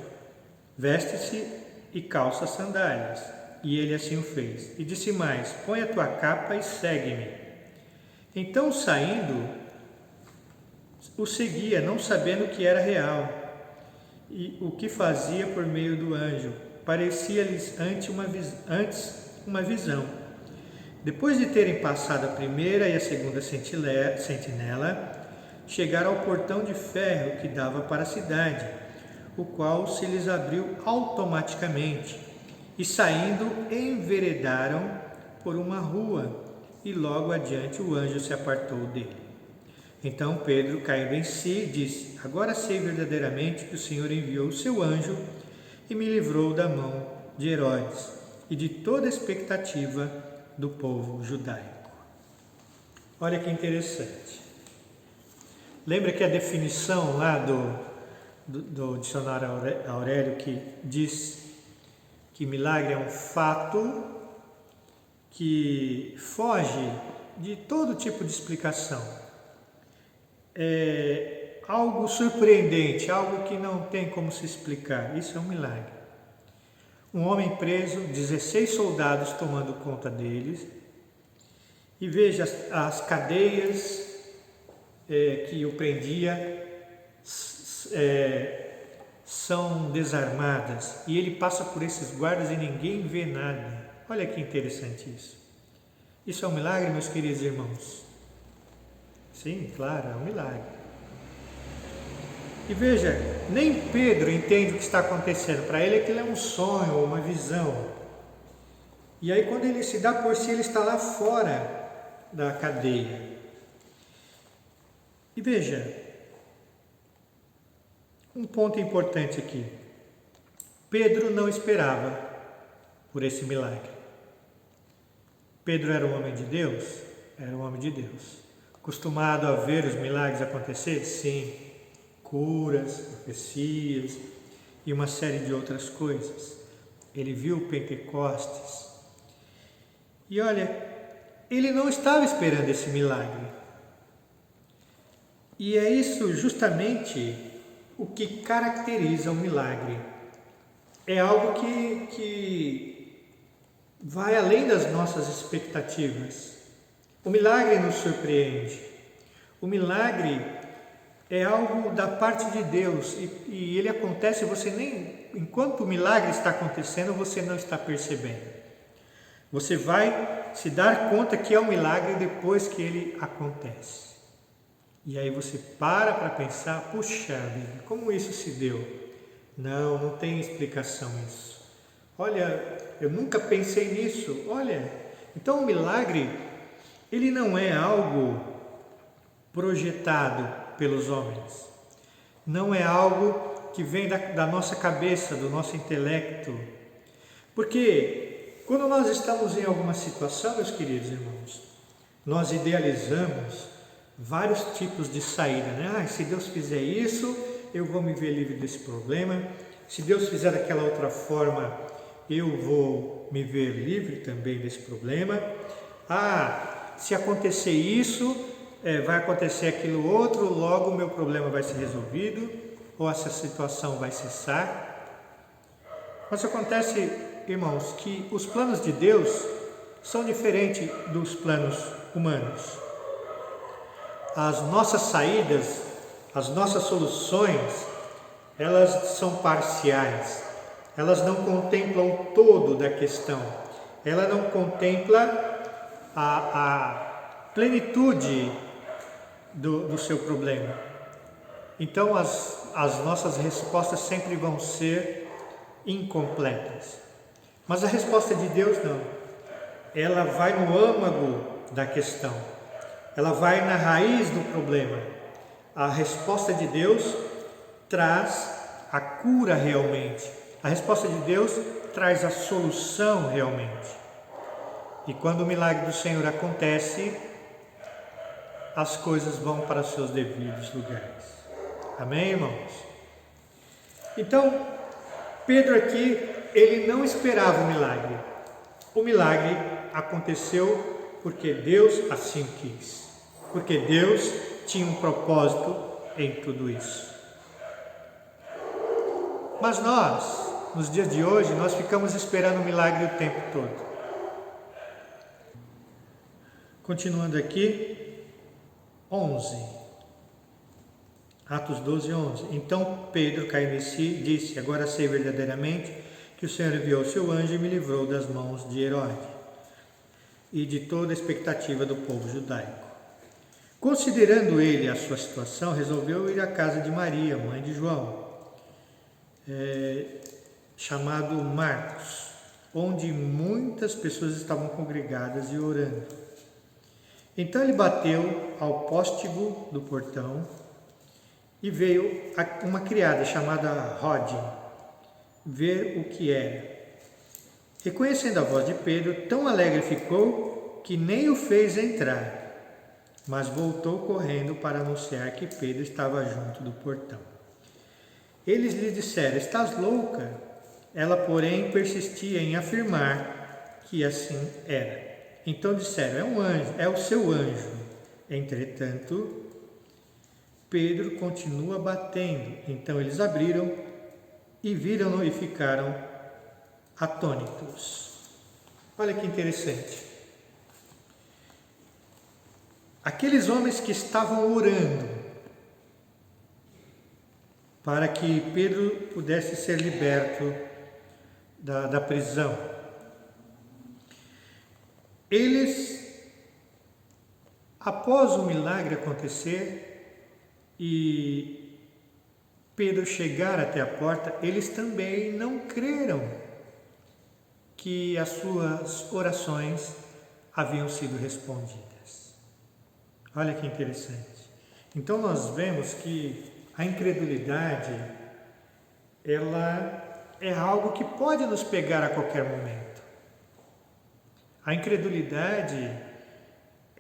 veste-se e calça as sandálias. E ele assim o fez. E disse mais: põe a tua capa e segue-me. Então, saindo, o seguia, não sabendo que era real, e o que fazia por meio do anjo. Parecia-lhes antes uma visão. Depois de terem passado a primeira e a segunda sentinela, chegaram ao portão de ferro que dava para a cidade, o qual se lhes abriu automaticamente, e saindo enveredaram por uma rua, e logo adiante o anjo se apartou dele. Então Pedro, caindo em si, disse: agora sei verdadeiramente que o Senhor enviou o seu anjo e me livrou da mão de Herodes e de toda a expectativa do povo judaico. Olha que interessante. Lembra que a definição lá do dicionário Aurélio, que diz que milagre é um fato que foge de todo tipo de explicação. É algo surpreendente, algo que não tem como se explicar. Isso é um milagre. Um homem preso, 16 soldados tomando conta deles, e veja as cadeias que o prendia são desarmadas, e ele passa por esses guardas e ninguém vê nada. Olha que interessante isso. Isso é um milagre, meus queridos irmãos? Sim, claro, é um milagre. E veja, nem Pedro entende o que está acontecendo. Para ele aquilo é um sonho ou uma visão. E aí quando ele se dá por si, ele está lá fora da cadeia. E veja, um ponto importante aqui. Pedro não esperava por esse milagre. Pedro era um homem de Deus? Era um homem de Deus. Acostumado a ver os milagres acontecer? Sim. Curas, profecias e uma série de outras coisas. Ele viu Pentecostes. E olha, ele não estava esperando esse milagre. E é isso justamente o que caracteriza o milagre. É algo que vai além das nossas expectativas. O milagre nos surpreende. O milagre é algo da parte de Deus e ele acontece, você nem, enquanto o milagre está acontecendo, você não está percebendo. Você vai se dar conta que é um milagre depois que ele acontece. E aí você para pensar: puxa vida, como isso se deu? Não tem explicação isso. Olha, eu nunca pensei nisso. Olha, então o milagre, ele não é algo projetado pelos homens. Não é algo que vem da nossa cabeça, do nosso intelecto. Porque quando nós estamos em alguma situação, meus queridos irmãos, nós idealizamos vários tipos de saída, né? Se Deus fizer isso, eu vou me ver livre desse problema. Se Deus fizer daquela outra forma, eu vou me ver livre também desse problema. Se acontecer isso, vai acontecer aquilo outro, logo o meu problema vai ser resolvido, ou essa situação vai cessar. Mas acontece, irmãos, que os planos de Deus são diferentes dos planos humanos. As nossas saídas, as nossas soluções, elas são parciais. Elas não contemplam o todo da questão. Ela não contempla a plenitude do seu problema. Então as nossas respostas sempre vão ser incompletas. Mas a resposta de Deus não. Ela vai no âmago da questão. Ela vai na raiz do problema. A resposta de Deus traz a cura realmente. A resposta de Deus traz a solução realmente. E quando o milagre do Senhor acontece, as coisas vão para os seus devidos lugares. Amém, irmãos? Então, Pedro aqui, ele não esperava o milagre. O milagre aconteceu porque Deus assim quis. Porque Deus tinha um propósito em tudo isso. Mas nós, nos dias de hoje, nós ficamos esperando o milagre o tempo todo. Continuando aqui, 11. Atos 12, 11. Então Pedro, caindo em si, disse: agora sei verdadeiramente que o Senhor enviou o seu anjo e me livrou das mãos de Herodes e de toda a expectativa do povo judaico. Considerando ele a sua situação, resolveu ir à casa de Maria, mãe de João, chamado Marcos, onde muitas pessoas estavam congregadas e orando. Então ele bateu ao póstigo do portão e veio uma criada chamada Rode ver o que era. Reconhecendo a voz de Pedro, tão alegre ficou que nem o fez entrar, mas voltou correndo para anunciar que Pedro estava junto do portão. Eles lhe disseram: estás louca? Ela, porém, persistia em afirmar que assim era. Então disseram: é um anjo, é o seu anjo. Entretanto, Pedro continua batendo. Então eles abriram e viram-no e ficaram atônitos. Olha que interessante. Aqueles homens que estavam orando para que Pedro pudesse ser liberto da prisão, eles, após o milagre acontecer e Pedro chegar até a porta, eles também não creram que as suas orações haviam sido respondidas. Olha que interessante. Então nós vemos que a incredulidade, ela é algo que pode nos pegar a qualquer momento. A incredulidade,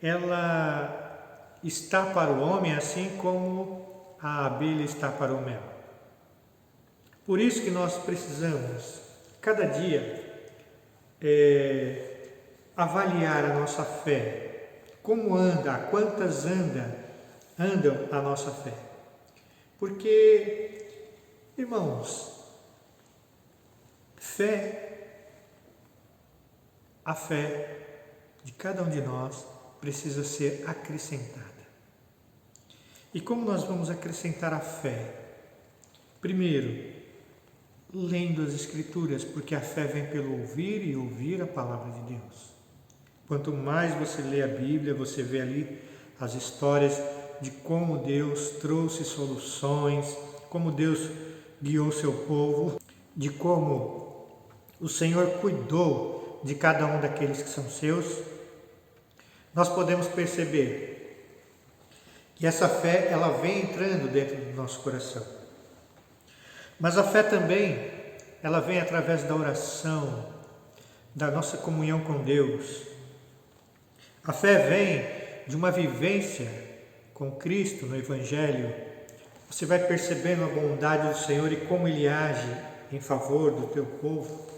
ela está para o homem assim como a abelha está para o mel. Por isso que nós precisamos, cada dia, avaliar a nossa fé, como anda, quantas andam a nossa fé. Porque, irmãos, a fé de cada um de nós precisa ser acrescentada. E como nós vamos acrescentar a fé? Primeiro, lendo as Escrituras, porque a fé vem pelo ouvir e ouvir a palavra de Deus. Quanto mais você lê a Bíblia, você vê ali as histórias de como Deus trouxe soluções, como Deus guiou seu povo, de como o Senhor cuidou de cada um daqueles que são seus. Nós podemos perceber que essa fé, ela vem entrando dentro do nosso coração. Mas a fé também, ela vem através da oração, da nossa comunhão com Deus. A fé vem de uma vivência com Cristo no Evangelho. Você vai percebendo a bondade do Senhor e como Ele age em favor do teu povo.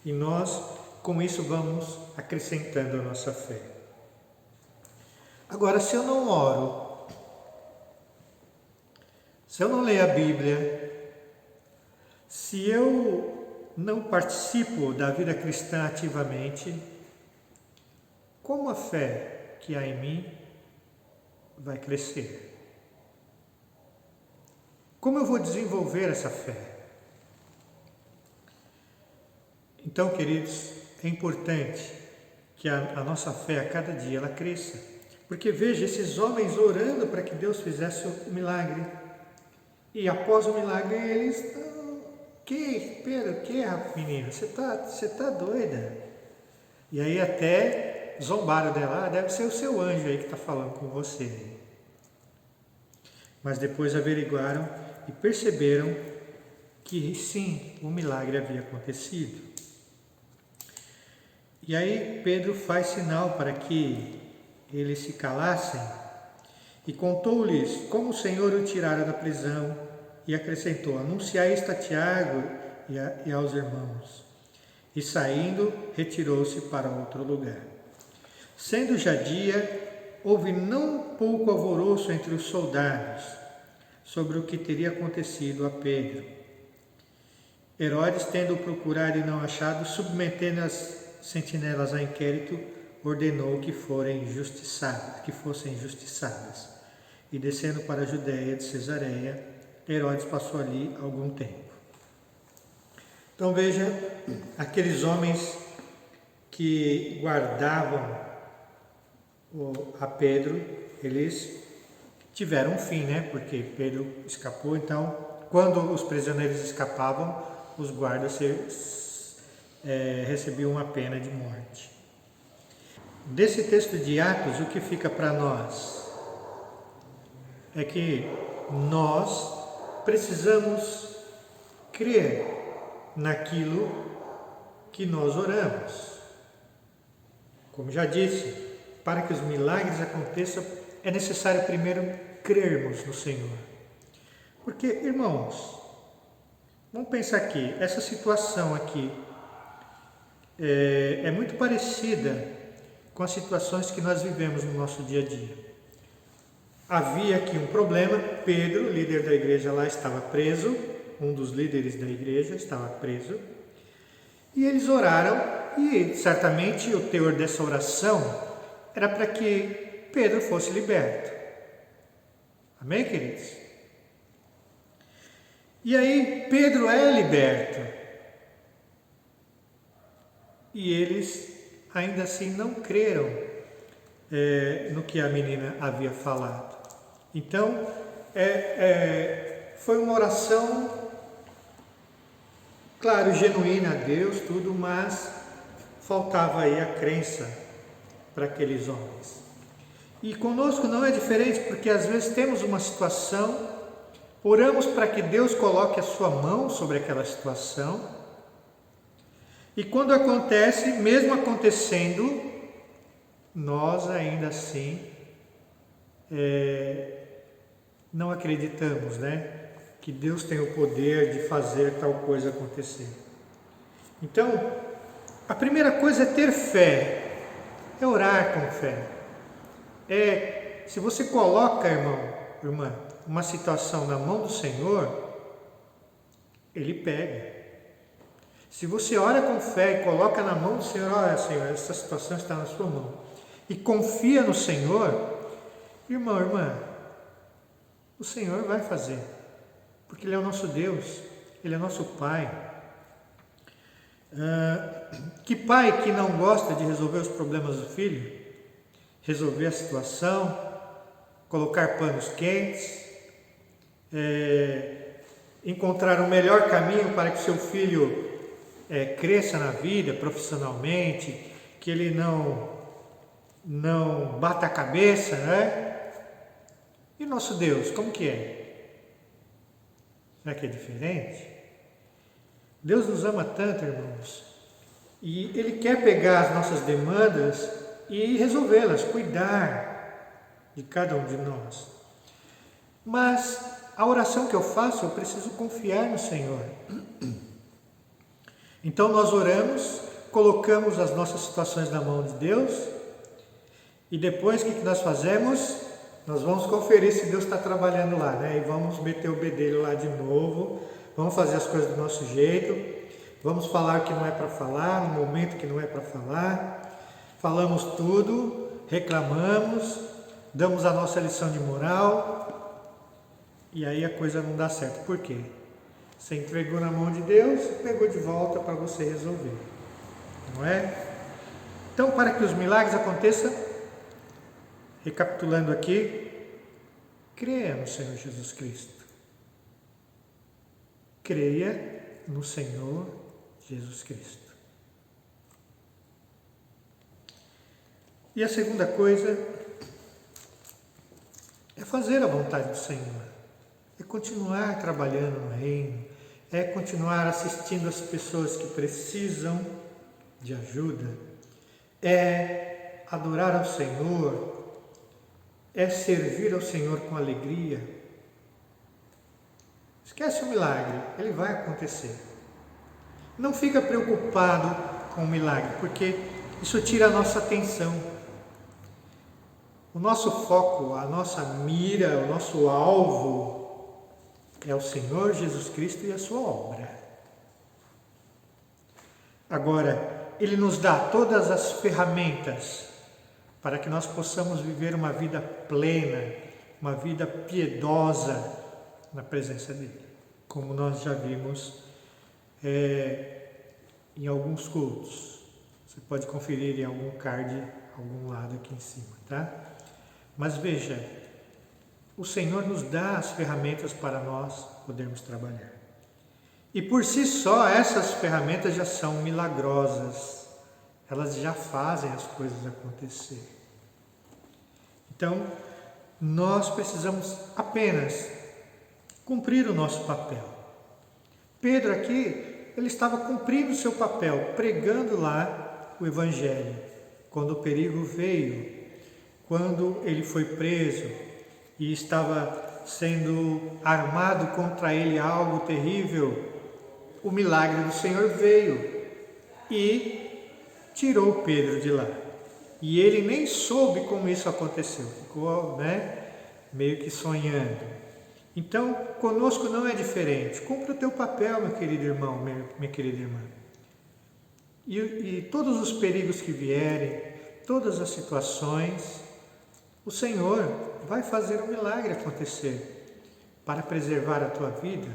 E nós, com isso, vamos acrescentando a nossa fé. Agora, se eu não oro, se eu não leio a Bíblia, se eu não participo da vida cristã ativamente, como a fé que há em mim vai crescer? Como eu vou desenvolver essa fé? Então, queridos, é importante que a nossa fé a cada dia ela cresça. Porque veja, esses homens orando para que Deus fizesse o milagre. E após o milagre eles... Pedro, menina? Você tá doida? E aí até zombaram dela, deve ser o seu anjo aí que está falando com você. Mas depois averiguaram e perceberam que sim, o milagre havia acontecido. E aí Pedro faz sinal para que eles se calassem e contou-lhes como o Senhor o tirara da prisão e acrescentou: anunciai isto a Tiago e aos irmãos. E saindo, retirou-se para outro lugar. Sendo já dia, houve não pouco alvoroço entre os soldados sobre o que teria acontecido a Pedro. Herodes, tendo-o procurado e não achado, submetendo as sentinelas a inquérito, ordenou que fossem injustiçadas. E descendo para a Judéia de Cesareia, Herodes passou ali algum tempo. Então veja, aqueles homens que guardavam a Pedro, eles tiveram um fim, né? Porque Pedro escapou, então quando os prisioneiros escapavam, os guardas recebiam uma pena de morte. Desse texto de Atos, o que fica para nós é que nós precisamos crer naquilo que nós oramos. Como já disse, para que os milagres aconteçam, é necessário primeiro crermos no Senhor. Porque, irmãos, vamos pensar aqui, essa situação aqui é muito parecida com as situações que nós vivemos no nosso dia a dia. Havia aqui um problema, Pedro, líder da igreja lá, estava preso, um dos líderes da igreja estava preso, e eles oraram, e certamente o teor dessa oração era para que Pedro fosse liberto. Amém, queridos? E aí Pedro é liberto, e eles ainda assim não creram no que a menina havia falado. Então, foi uma oração, claro, genuína a Deus, tudo, mas faltava aí a crença para aqueles homens. E conosco não é diferente, porque às vezes temos uma situação, oramos para que Deus coloque a sua mão sobre aquela situação, e quando acontece, mesmo acontecendo, nós ainda assim não acreditamos, né? Que Deus tem o poder de fazer tal coisa acontecer. Então, a primeira coisa é ter fé, é orar com fé. Se você coloca, irmã, uma situação na mão do Senhor, Ele pega. Se você ora com fé e coloca na mão do Senhor, olha, Senhor, essa situação está na sua mão, e confia no Senhor, irmão, irmã, o Senhor vai fazer, porque Ele é o nosso Deus, Ele é nosso Pai. Que pai que não gosta de resolver os problemas do filho? Resolver a situação, colocar panos quentes, encontrar o melhor caminho para que seu filho cresça na vida, profissionalmente, que ele não bata a cabeça, né? E nosso Deus, como que é? Será que é diferente? Deus nos ama tanto, irmãos, e Ele quer pegar as nossas demandas e resolvê-las, cuidar de cada um de nós. Mas a oração que eu faço, eu preciso confiar no Senhor. Então nós oramos, colocamos as nossas situações na mão de Deus, e depois o que nós fazemos? Nós vamos conferir se Deus está trabalhando lá, né? E vamos meter o bedelho lá de novo, vamos fazer as coisas do nosso jeito, vamos falar o que não é para falar, no momento que não é para falar, falamos tudo, reclamamos, damos a nossa lição de moral, e aí a coisa não dá certo. Por quê? Você entregou na mão de Deus e pegou de volta para você resolver, não é? Então, para que os milagres aconteçam, recapitulando aqui, creia no Senhor Jesus Cristo. Creia no Senhor Jesus Cristo. E a segunda coisa é fazer a vontade do Senhor, é continuar trabalhando no reino, é continuar assistindo as pessoas que precisam de ajuda, é adorar ao Senhor, é servir ao Senhor com alegria. Esquece o milagre, ele vai acontecer. Não fica preocupado com o milagre, porque isso tira a nossa atenção. O nosso foco, a nossa mira, o nosso alvo é o Senhor Jesus Cristo e a sua obra. Agora, Ele nos dá todas as ferramentas para que nós possamos viver uma vida plena, uma vida piedosa na presença dEle, como nós já vimos em alguns cultos. Você pode conferir em algum card, algum lado aqui em cima, tá? Mas veja, o Senhor nos dá as ferramentas para nós podermos trabalhar. E por si só, essas ferramentas já são milagrosas. Elas já fazem as coisas acontecer. Então, nós precisamos apenas cumprir o nosso papel. Pedro aqui, ele estava cumprindo o seu papel, pregando lá o Evangelho. Quando o perigo veio, quando ele foi preso e estava sendo armado contra ele algo terrível, o milagre do Senhor veio e tirou Pedro de lá. E ele nem soube como isso aconteceu, ficou meio que sonhando. Então, conosco não é diferente. Cumpra o teu papel, meu querido irmão, minha querida irmã. E todos os perigos que vierem, todas as situações, o Senhor vai fazer um milagre acontecer para preservar a tua vida,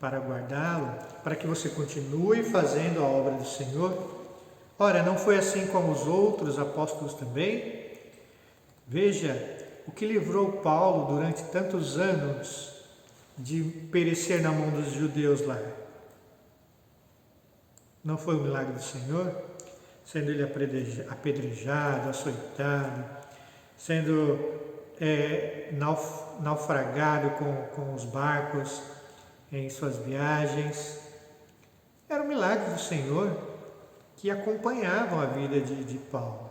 para guardá-lo, para que você continue fazendo a obra do Senhor. Ora, não foi assim com os outros apóstolos também? Veja o que livrou Paulo durante tantos anos de perecer na mão dos judeus lá. Não foi o milagre do Senhor? Sendo ele apedrejado, açoitado, sendo naufragado com os barcos em suas viagens. Era um milagre do Senhor que acompanhavam a vida de Paulo.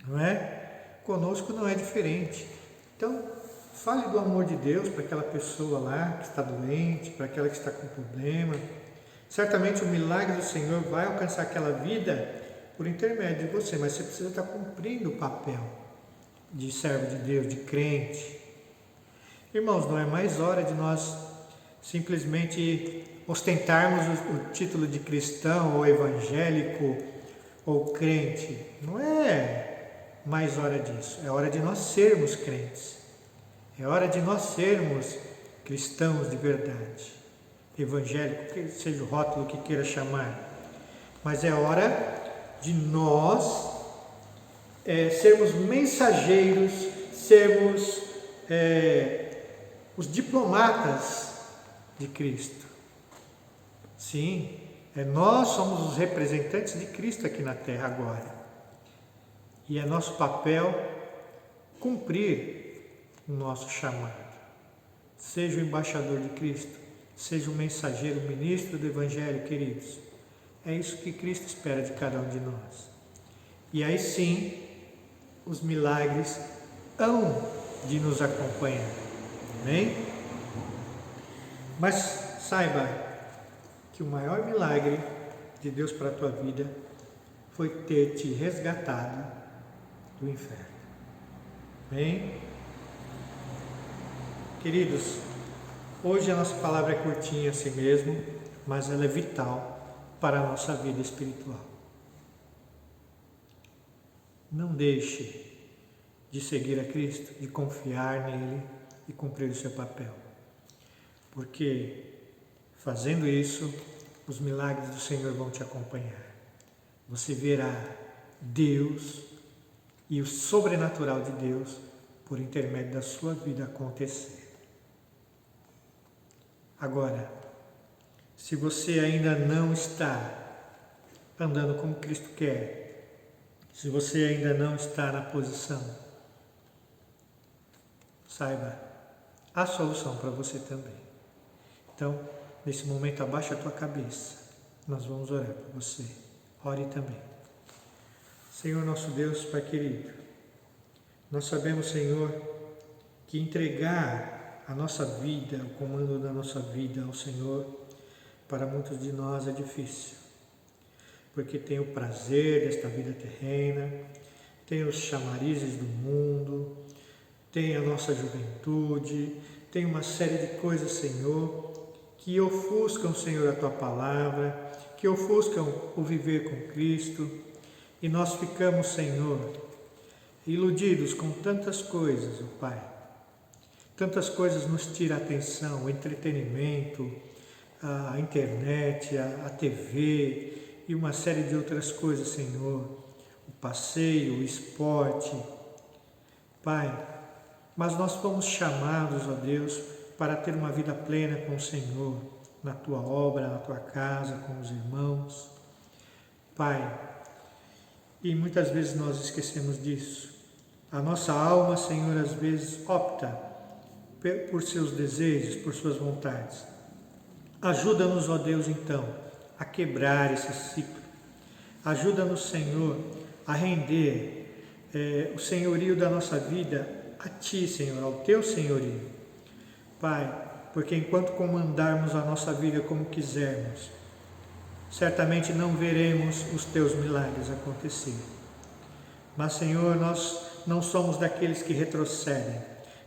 Não é? Conosco não é diferente. Então, fale do amor de Deus para aquela pessoa lá que está doente, para aquela que está com problema. Certamente o milagre do Senhor vai alcançar aquela vida por intermédio de você, mas você precisa estar cumprindo o papel de servo de Deus, de crente. Irmãos, não é mais hora de nós simplesmente ostentarmos o título de cristão ou evangélico ou crente. Não é mais hora disso. É hora de nós sermos crentes. É hora de nós sermos cristãos de verdade. Evangélico, que seja o rótulo que queira chamar. Mas é hora de nós sermos mensageiros, sermos os diplomatas de Cristo. Sim, nós somos os representantes de Cristo aqui na terra agora. E é nosso papel cumprir o nosso chamado. Seja o embaixador de Cristo, seja o mensageiro, o ministro do Evangelho, queridos. É isso que Cristo espera de cada um de nós. E aí sim, os milagres hão de nos acompanhar. Amém? Mas saiba que o maior milagre de Deus para a tua vida foi ter te resgatado do inferno. Amém? Queridos, hoje a nossa palavra é curtinha assim mesmo, mas ela é vital para a nossa vida espiritual. Não deixe de seguir a Cristo, de confiar nele e cumprir o seu papel. Porque fazendo isso, os milagres do Senhor vão te acompanhar. Você verá Deus e o sobrenatural de Deus por intermédio da sua vida acontecer. Agora, se você ainda não está andando como Cristo quer, se você ainda não está na posição, saiba, há solução para você também. Então, nesse momento abaixa a tua cabeça. Nós vamos orar por você. Ore também. Senhor nosso Deus, Pai querido, nós sabemos, Senhor, que entregar a nossa vida, o comando da nossa vida ao Senhor, para muitos de nós é difícil, porque tem o prazer desta vida terrena, tem os chamarizes do mundo, tem a nossa juventude, tem uma série de coisas, Senhor, que ofuscam, Senhor, a Tua Palavra, que ofuscam o viver com Cristo, e nós ficamos, Senhor, iludidos com tantas coisas, ó Pai. Tantas coisas nos tiram a atenção, o entretenimento, a internet, a TV e uma série de outras coisas, Senhor. O passeio, o esporte. Pai, mas nós fomos chamados, ó Deus, para ter uma vida plena com o Senhor, na Tua obra, na Tua casa, com os irmãos. Pai, e muitas vezes nós esquecemos disso. A nossa alma, Senhor, às vezes opta por seus desejos, por suas vontades. Ajuda-nos, ó Deus, então, a quebrar esse ciclo. Ajuda-nos, Senhor, a render o senhorio da nossa vida a Ti, Senhor, ao Teu senhorio. Pai, porque enquanto comandarmos a nossa vida como quisermos, certamente não veremos os Teus milagres acontecer. Mas, Senhor, nós não somos daqueles que retrocedem,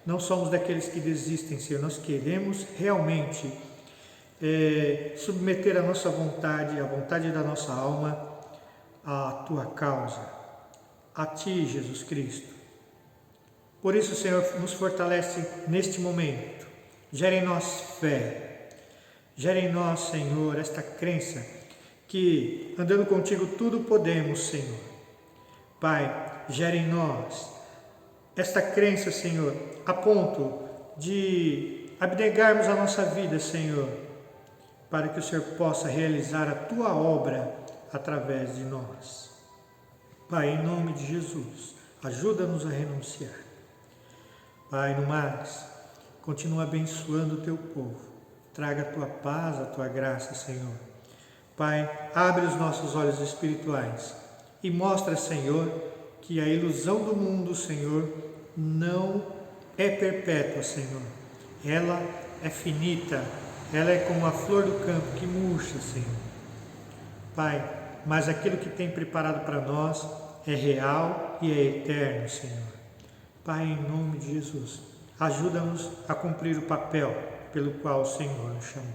não somos daqueles que desistem, Senhor. Nós queremos realmente submeter a nossa vontade, a vontade da nossa alma, à Tua causa, a Ti, Jesus Cristo. Por isso, Senhor, nos fortalece neste momento. Gera em nós fé. Gera em nós, Senhor, esta crença que, andando contigo, tudo podemos, Senhor. Pai, gera em nós esta crença, Senhor, a ponto de abnegarmos a nossa vida, Senhor, para que o Senhor possa realizar a Tua obra através de nós. Pai, em nome de Jesus, ajuda-nos a renunciar. Pai, no mais, continua abençoando o Teu povo. Traga a Tua paz, a Tua graça, Senhor. Pai, abre os nossos olhos espirituais e mostra, Senhor, que a ilusão do mundo, Senhor, não é perpétua, Senhor. Ela é finita, ela é como a flor do campo que murcha, Senhor. Pai, mas aquilo que tem preparado para nós é real e é eterno, Senhor. Pai, em nome de Jesus, ajuda-nos a cumprir o papel pelo qual o Senhor nos chamou.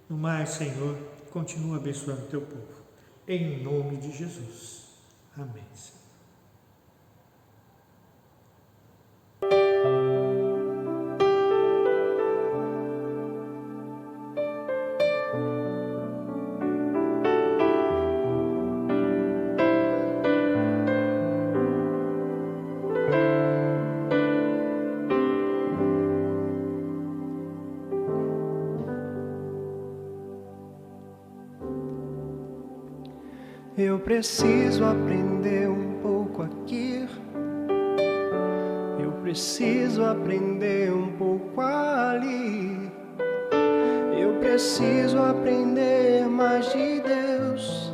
No mais, Senhor, continua abençoando o Teu povo. Em nome de Jesus. Amém, Senhor. Eu preciso aprender um pouco aqui. Eu preciso aprender um pouco ali. Eu preciso aprender mais de Deus,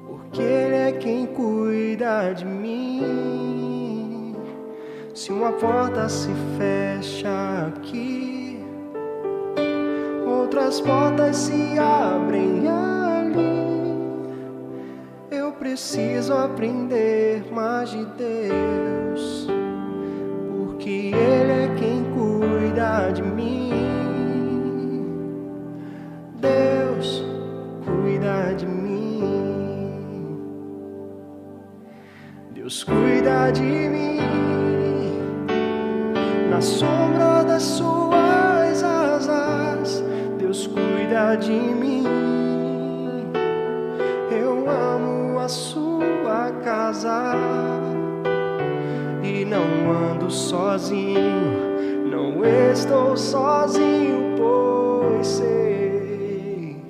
porque Ele é quem cuida de mim. Se uma porta se fecha aqui, outras portas se abrem ali. Eu preciso aprender mais de Deus, porque Ele é quem cuida de mim. Deus cuida de mim. Deus cuida de mim. Na sombra das suas asas, Deus cuida de mim. Eu amo a sua casa e não ando sozinho, não estou sozinho, pois sei,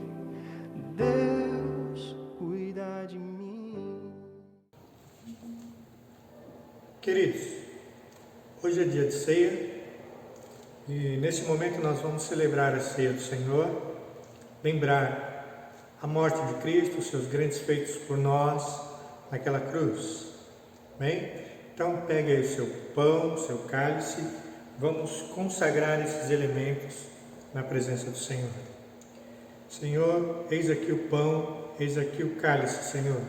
Deus cuida de mim. Queridos, hoje é dia de ceia E nesse momento nós vamos celebrar a ceia do Senhor, lembrar a morte de Cristo, os seus grandes feitos por nós naquela cruz. Bem? Então pegue aí o seu pão, o seu cálice, vamos consagrar esses elementos na presença do Senhor. Senhor, eis aqui o pão, eis aqui o cálice, Senhor.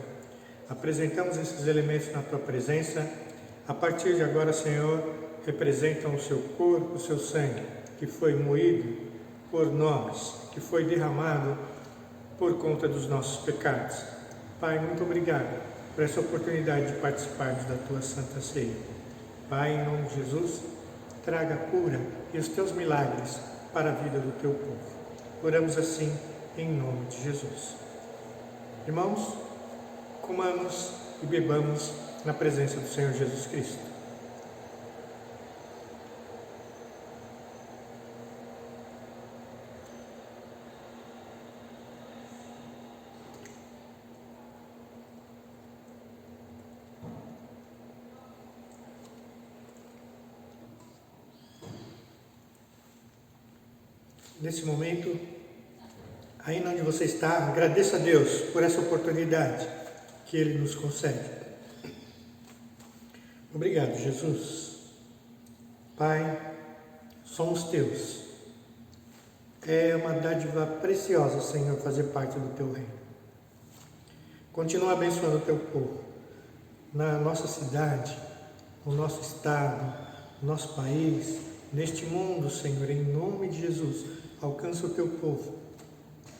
Apresentamos esses elementos na Tua presença. A partir de agora, Senhor, representam o Seu corpo, o Seu sangue, que foi moído por nós, que foi derramado por conta dos nossos pecados. Pai, muito obrigado por essa oportunidade de participarmos da Tua Santa Ceia. Pai, em nome de Jesus, traga a cura e os Teus milagres para a vida do Teu povo. Oramos assim, em nome de Jesus. Irmãos, comamos e bebamos na presença do Senhor Jesus Cristo. Nesse momento, aí onde você está, agradeça a Deus por essa oportunidade que Ele nos concede. Obrigado, Jesus. Pai, somos Teus. É uma dádiva preciosa, Senhor, fazer parte do Teu reino. Continua abençoando o Teu povo, na nossa cidade, no nosso estado, no nosso país, neste mundo, Senhor, em nome de Jesus. Alcança o Teu povo,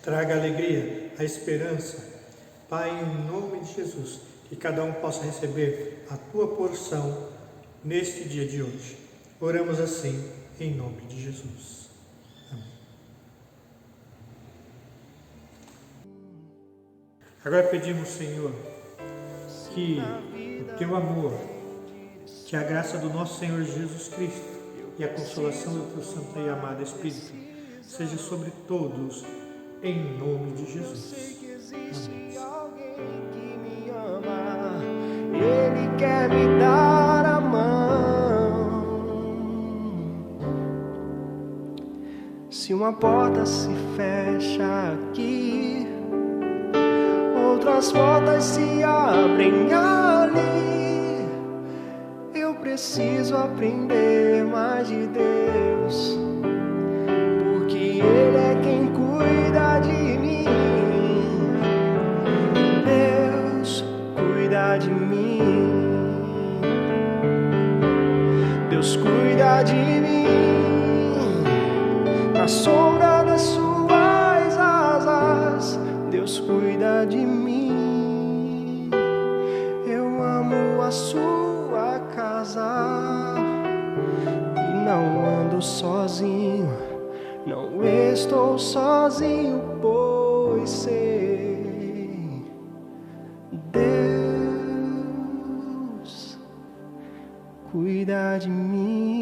traga a alegria, a esperança. Pai, em nome de Jesus, que cada um possa receber a Tua porção neste dia de hoje. Oramos assim, em nome de Jesus. Amém. Agora pedimos, Senhor, que o Teu amor, que a graça do nosso Senhor Jesus Cristo e a consolação do Teu Santo e amado Espírito seja sobre todos, em nome de Jesus. Amém. Alguém que me ama, Ele quer me dar a mão. Se uma porta se fecha aqui, outras portas se abrem ali. Eu preciso aprender mais de Deus, Ele é quem cuida de mim. Deus cuida de mim. Deus cuida de mim. Na sombra das suas asas, Deus cuida de mim. Eu amo a sua casa e não ando sozinho. Não estou sozinho, pois sei, Deus cuida de mim.